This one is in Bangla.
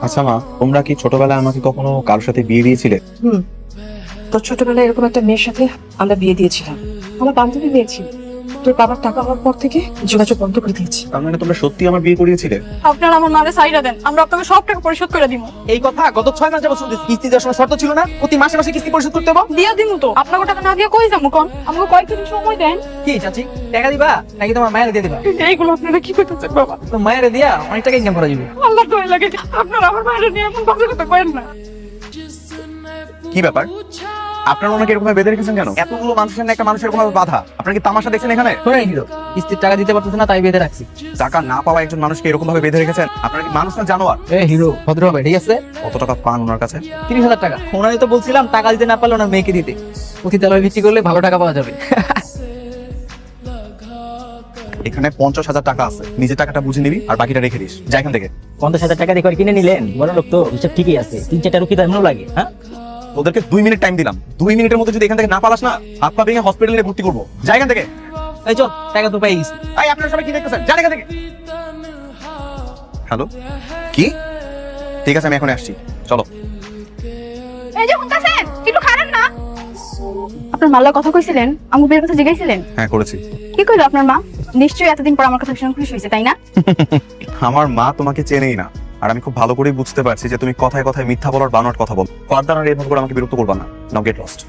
আচ্ছা মা, তোমরা কি ছোটবেলায় আমাকে কখনো কারোর সাথে বিয়ে দিয়েছিলে? তোর ছোটবেলায় এরকম একটা মেয়ের সাথে আমরা বিয়ে দিয়েছিলাম। আমার বান্ধবী মেয়ে ছিল, তোর বাবার টাকা হওয়ার পর থেকে যোগাযোগ বন্ধ করে দিয়েছি। তার মানে তোমরা সত্যি আমার বিয়ে করিয়েছিলে? আপনারা আমার মারে সাইডা দেন, আমরা আপনাকে সব টাকা পরিশোধ করে দিব। এই কথা গত 6 মাস যাবত শুনতেছি। কিস্তি দেওয়ার সময় শর্ত ছিল না প্রতি মাসে মাসে কিস্তি পরিশোধ করতে হবে? দিয়া দিমু তো, আপনাকে টাকা না দিয়ে কই যাবো কোন? আমাকে কয়েকদিন সময় দেন। কি চাচি, টাকা দিবা নাকি তোমার মায়ের দিয়ে দিবা? এইগুলো আপনারা কি করতেছেন বাবা? তো মায়ের দিয়া অনেক টাকা ইনকাম করা যাবে। আল্লাহ দয়া লাগে, আপনারা আমার মায়ের নিয়ে এমন কথা কথা করেন না। কি ব্যাপার, আপনারা ওনাকে এরকম বেঁধে রেখেছেন কেন? এতগুলো মানুষের সামনে একটা মানুষের এরকম বাধা, আপনারা কি তামাশা দেখছেন এখানে? শোনেন হিরো, কিস্তির টাকা দিতে পারতেছে না তাই বেঁধে রাখছি। টাকা না পাওয়া একজন মানুষকে এরকম ভাবে বেঁধে রেখেছেন? আপনারা কি মানুষ না জানোয়ার? হিরো ভদ্র হবে, ঠিক আছে? কত টাকা পান ওনার কাছে? 30,000 টাকা। ওনারই তো বলছিলাম টাকা দিতে না পারলে ওনার মেয়েকে দিতে। পতিতালয় ভিত্তি করলে ভালো টাকা পাওয়া যাবে। এখানে 50,000 টাকা আছে, নিজের টাকাটা বুঝে নিবি আর বাকিটা রেখে দিস। যা এখান থেকে। 50,000 টাকা দিয়ে কিনে নিলেন, বড় লোক তো, হিসাব ঠিকই আছে। 3-4টা রুটি তো এমনও লাগে। হ্যাঁ, ওদেরকে 2 মিনিট টাইম দিলাম, 2 মিনিটের মধ্যে যদি এখান থেকে না পালাস না, হাত পা ভেঙে হসপিটালে ভর্তি করবো। যা এখান থেকে। এই চল, টাকা তো পেয়ে গেছি। এই আপনারা সবাই কি দেখতেছেন? যান এখান থেকে। হ্যালো, কি? ঠিক আছে, আমি এখন আসছি, চলো। এই যে শুনতাছেন, একটু খারাপ না? আপনার মাল্লা কথা কইছিলেন, আমগো বিয়ের কথা জিগাইছিলেন? হ্যাঁ করেছি। কি কইলো আপনার মা? নিশ্চয়ই এতদিন পর আমার কথা শুনে খুশি হয়েছে, তাই না? আমার মা তোমাকে চেনেই না, আর আমি খুব ভালো করেই বুঝতে পারছি যে তুমি কথায় কথায় মিথ্যা বলার বানোয়াট কথা বল। ফার্দার আর এভাবে করে আমাকে বিরক্ত করবা না। নাও গেট লস্ট।